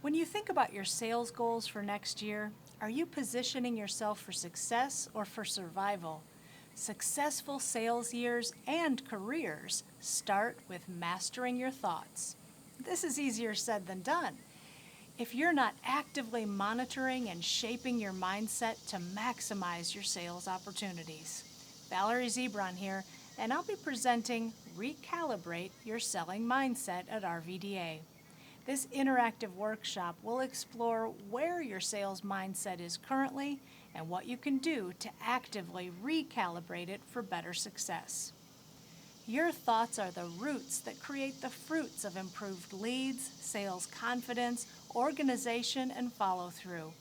When you think about your sales goals for next year, are you positioning yourself for success or for survival? Successful sales years and careers start with mastering your thoughts. This is easier said than done. If you're not actively monitoring and shaping your mindset to maximize your sales opportunities. Valerie Zeibron here, and I'll be presenting Recalibrate Your Selling Mindset at RVDA. This interactive workshop will explore where your sales mindset is currently and what you can do to actively recalibrate it for better success. Your thoughts are the roots that create the fruits of improved leads, sales confidence, organization, and follow-through.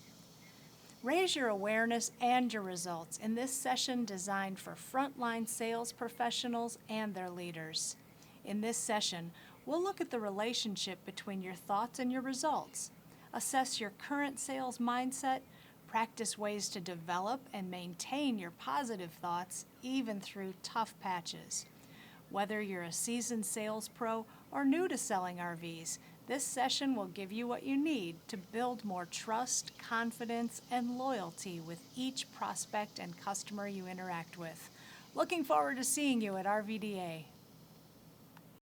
Raise your awareness and your results in this session designed for frontline sales professionals and their leaders. In this session, we'll look at the relationship between your thoughts and your results, assess your current sales mindset, practice ways to develop and maintain your positive thoughts even through tough patches. Whether you're a seasoned sales pro or new to selling RVs, this session will give you what you need to build more trust, confidence, and loyalty with each prospect and customer you interact with. Looking forward to seeing you at RVDA.